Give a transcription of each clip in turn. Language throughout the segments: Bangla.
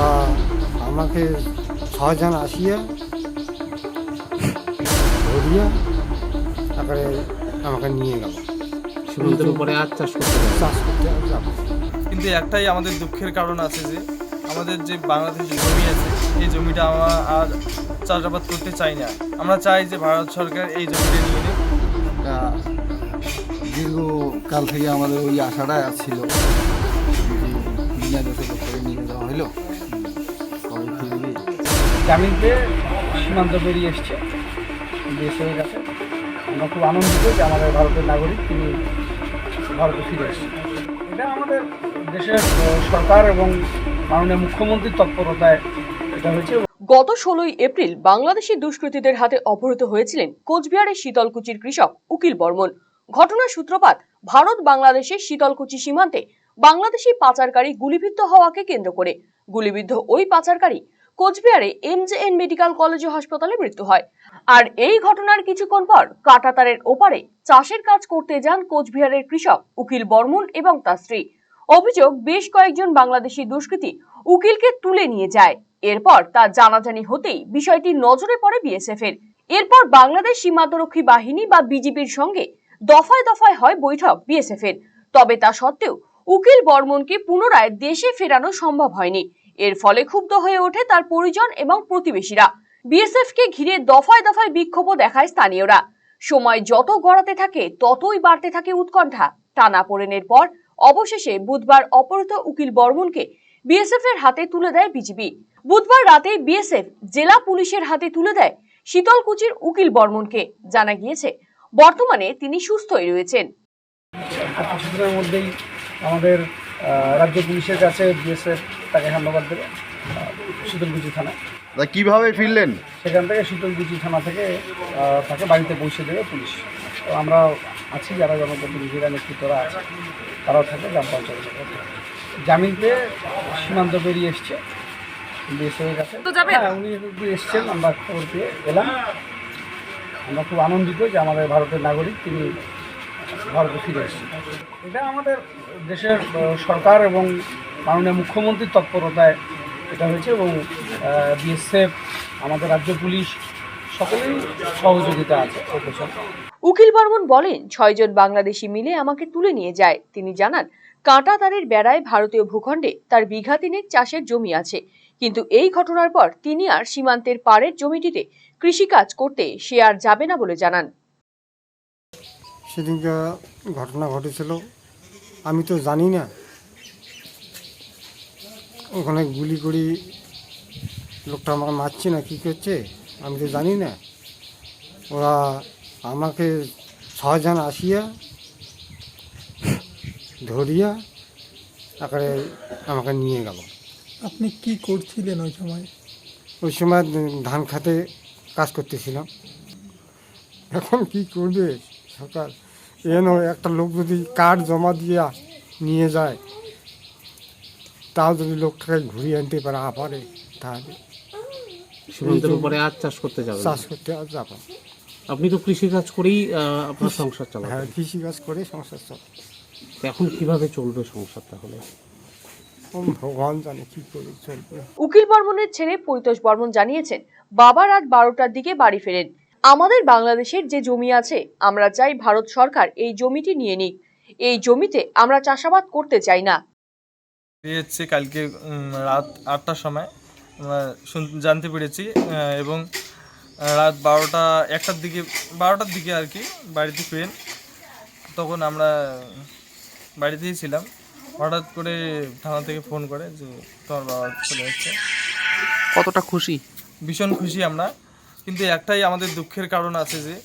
ওরা আমাকে 6 জন আসিয়া ধরিয়া তারপরে আমাকে নিয়ে গেল সীমান্তের উপরে আখ চাষ করতে যাবে। চাষ করতে যাব। কিন্তু একটাই আমাদের দুঃখের কারণ আছে যে আমাদের যে বাংলাদেশে জমি আছে এই জমিটা আমরা আর চাষাবাদ করতে চাই না। আমরা চাই যে ভারত সরকার এই জমিটা নিয়ে নিক। একটা দীর্ঘকাল থেকে আমাদের ওই আশাটাই ছিল বিনা দেশে করে নিয়ে যাওয়া হলো কবে ফিরবে। জামিন পেয়ে সীমান্ত বেরিয়ে এসছে দেশের কাছে। আমরা খুব আনন্দিত যে আমাদের ভারতের নাগরিক তিনি ভারতে ফিরে এসেছেন। এটা আমাদের দেশের সরকার এবং মাননীয় মুখ্যমন্ত্রীর তৎপরতায় এটা হয়েছে। গত 16ই এপ্রিল বাংলাদেশি দুষ্কৃতীদের হাতে অপহৃত হয়েছিলেন কোচবিহারের শীতলকুচির কৃষক উকিল বর্মন। ঘটনার সূত্রপাত ভারত বাংলাদেশের শীতলকুচি সীমান্তে বাংলাদেশি পাচারকারী গুলিবিদ্ধ হওয়াকে কেন্দ্র করে। গুলিবিদ্ধ ওই পাচারকারী কোচবিহারে এমজেএন মেডিকেল কলেজ ও হাসপাতালে মৃত্যু হয়। আর এই ঘটনার কিছুক্ষণ পর কাঁটাতারের ওপারে চাষের কাজ করতে যান কোচবিহারের কৃষক উকিল বর্মন এবং তার স্ত্রী। অভিযোগ, বেশ কয়েকজন বাংলাদেশি দুষ্কৃতী উকিলকে তুলে নিয়ে যায়। এরপর তা জানাজানি হতেই বিষয়টি নজরে পড়ে বিএসএফ এর। এরপর বাংলাদেশ সীমান্তরক্ষী বাহিনী বা বিজিবির সঙ্গে দফায় দফায় হয় বৈঠক বিএসএফ এর। তবে তা সত্ত্বেও উকিল বর্মনকে পুনরায় দেশে ফেরানো সম্ভব হয়নি। এর ফলে ক্ষুব্ধ হয়ে ওঠে তার পরিজন এবং প্রতিবেশীরা। বিএসএফ কে ঘিরে দফায় দফায় বিক্ষোভও দেখায় স্থানীয়রা। সময় যত গড়াতে থাকে ততই বাড়তে থাকে উৎকণ্ঠা। টানাপোড়েনের পর অবশেষে বুধবার অপহৃত উকিল বর্মনকে বিএসএফ এর হাতে তুলে দেয় বিজিবি। বুধবার রাতে বিএসএফ জেলা পুলিশের হাতে তুলে দেয় শীতলকুচির উকিল বর্মনকে। জানা গিয়েছে বর্তমানে তিনি সুস্থই রয়েছেন। কিছুদিনের মধ্যেই আমাদের রাজ্য পুলিশের কাছে বিএসএফ তাকে হ্যান্ডওভার দেবে শীতলকুচি থানায়। কিভাবে ফিরলেন? সেখান থেকে শীতলকুচি থানা থেকে তাকে বাড়িতে পৌঁছে দেবে পুলিশ। তো আমরা আছি, যারা জনপ্রতিনিধিরা নেতৃত্বরা আছে তারাও থাকে, গ্রাম পঞ্চায়েতের মধ্যে। জামিন পেয়ে সীমান্ত বেরিয়ে এসছে বিএসএফের কাছে। হ্যাঁ, উনি একটু এসছেন, আমরা খবর পেয়ে এলাম। আমরা খুব আনন্দিত যে আমাদের ভারতের নাগরিক তিনি ভারতে ফিরে এসেছেন। এটা আমাদের দেশের সরকার এবং মাননীয় মুখ্যমন্ত্রীর তৎপরতায় এটা হয়েছে এবং বিএসএফ, আমাদের রাজ্য পুলিশ সকলেই সহযোগিতা আছে। উকিল বর্মন বলেন, 6 জন বাংলাদেশি মিলে আমাকে তুলে নিয়ে যায়। তিনি জানান, কাঁটাতারের বেড়ায় ভারতীয় ভূখণ্ডে তার বিঘা 3 চাষের জমি আছে, কিন্তু এই ঘটনার পর তিনি আর সীমান্তের পাড়ের জমিটিতে কৃষিকাজ করতে সে আর যাবে না বলে জানান। সেদিনকে ঘটনা ঘটেছিল, আমি তো জানি না ওখানে গুলি করি লোকটা আমাকে মারছে না কী করছে, আমি তো জানি না। ওরা আমাকে 6 জন আসিয়া ধরিয়া তারপরে আমাকে নিয়ে গেল। আপনি কি করছিলেন ওই সময়? ওই সময় ধান খাতে কাজ করতেছিলাম। এখন কি করবে সরকার? একটা লোক যদি কার্ড জমা দিয়ে নিয়ে যায়, তাও যদি লোকটাকে ঘুরিয়ে আনতে পারে তাহলে সীমান্তের উপরে আখ চাষ করতে যাবে। চাষ করতে আর যাবো। আপনি তো কৃষিকাজ করেই আপনার সংসার চালাবেন। হ্যাঁ, কৃষিকাজ করে সংসার চলে। এখন কিভাবে চলবে সংসার তাহলে? ভগবান জানে কি করে চলবে। উকিল বর্মনের ছেলে পরিতোষ বর্মন জানিয়েছেন, বাবা রাত 12টার দিকে বাড়ি ফেরেন। আমাদের বাংলাদেশের যে জমি আছে, আমরা চাই ভারত সরকার এই জমিটি নিয়ে নিক। এই জমিতে আমরা চাষাবাদ করতে চাই না। হচ্ছে কালকে রাত 8টার সময় আমরা জানতে পেরেছি এবং রাত 12টার দিকে আর কি বাড়িতে ফিরেন। তখন আমরা বাড়িতেই ছিলাম, হঠাৎ করে থানা থেকে ফোন করে যে তোমার বাবা চলে যাচ্ছে। কতটা খুশি? ভীষণ খুশি আমরা, কিন্তু একটাই আমাদের দুঃখের কারণ আছে যে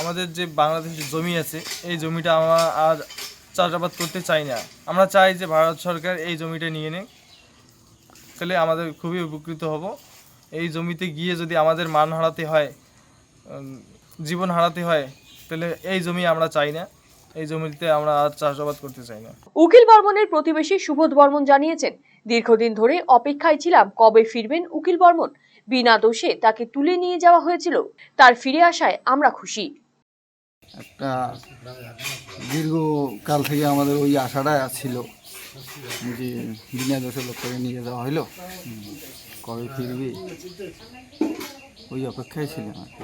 আমাদের যে বাংলাদেশের জমি আছে এই জমিটা আমরা আর চাষাবাদ করতে চাই না। আমরা চাই যে ভারত সরকার এই জমিটা নিয়ে নেয়, তাহলে আমাদের খুবই উপকৃত হব। এই জমিতে গিয়ে যদি আমাদের মান হারাতে হয়, জীবন হারাতে হয়, তাহলে এই জমি আমরা চাই না, এই জমিতে আমরা আর চাষাবাদ করতে চাই না। উকিল বর্মনের প্রতিবেশী সুবোধ বর্মন জানিয়েছেন, দীর্ঘদিন ধরে অপেক্ষায় ছিলাম কবে ফিরবেন উকিল বর্মন। বিনা দোষে তাকে তুলে নিয়ে যাওয়া হয়েছিল, তার ফিরে আসায় আমরা খুশি। একটা দীর্ঘকাল থেকে আমাদের ওই আশাটাই ছিল যে বিনা দোষে লোকটাকে নিয়ে যাওয়া হলো, কবে ফিরবি ওই অপেক্ষায় ছিলাম আর কি।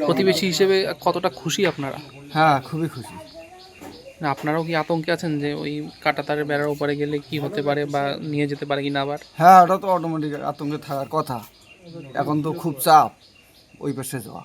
প্রতিবেশী হিসেবে কতটা খুশি আপনারা? হ্যাঁ, খুবই খুশি। না আপনারাও কি আতঙ্কে আছেন যে ওই কাঁটাতারের বেড়ার ওপারে গেলে কি হতে পারে বা নিয়ে যেতে পারে কি না আবার? হ্যাঁ, ওটা তো অটোমেটিক আতঙ্কে থাকার কথা। এখন তো খুব চাপ ওই পাশে যাওয়া।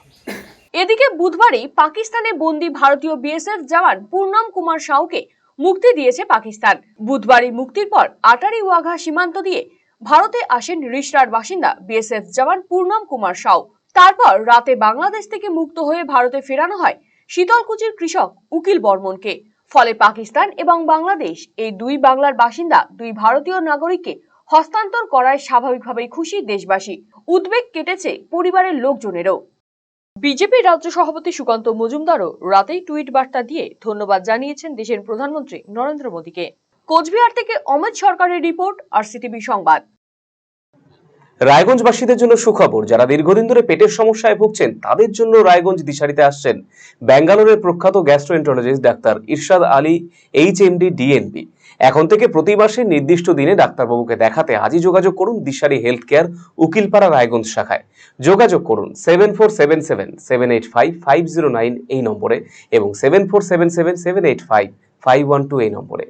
এদিকে বুধবারই পাকিস্তানে বন্দী ভারতীয় বিএসএফ জওয়ান পূর্ণম কুমার সাউকে মুক্তি দিয়েছে পাকিস্তান। বুধবারই মুক্তির পর আটারি ওয়াঘা সীমান্ত দিয়ে ভারতে আসেন রিষড়ার বাসিন্দা বিএসএফ জওয়ান পূর্ণম কুমার সাউ। তারপর রাতে বাংলাদেশ থেকে মুক্ত হয়ে ভারতে ফেরানো হয় শীতলকুচির কৃষক উকিল বর্মনকে। ফলে পাকিস্তান এবং বাংলাদেশ এই দুই বাংলার বাসিন্দা দুই ভারতীয় নাগরিককে হস্তান্তর করায় স্বাভাবিকভাবেই খুশি দেশবাসী। উদ্বেগ কেটেছে পরিবারের লোকজনেরও। বিজেপি রাজ্য সভাপতি সুকান্ত মজুমদারও রাতেই টুইট বার্তা দিয়ে ধন্যবাদ জানিয়েছেন দেশের প্রধানমন্ত্রী নরেন্দ্র মোদীকে। কোচবিহার থেকে অমিত সরকারের রিপোর্ট, আরসিটিভি সংবাদ। রায়গঞ্জবাসীদের জন্য সুখবর, যারা দীর্ঘদিন ধরে পেটের সমস্যায় ভুগছেন তাদের জন্য রায়গঞ্জ দিশারিতে আসছেন ব্যাঙ্গালোরের প্রখ্যাত গ্যাস্ট্রোএন্টারোলজিস্ট ডাক্তার ইরশাদ আলী, এইচএমডি, ডিএনবি। এখন থেকে প্রতি মাসে নির্দিষ্ট দিনে ডাক্তারবাবুকে দেখাতে আজই যোগাযোগ করুন দিশারি হেলথ কেয়ার, উকিলপাড়া, রায়গঞ্জ শাখায়। যোগাযোগ করুন 7477785509 এই নম্বরে এবং 7477785512 এই নম্বরে।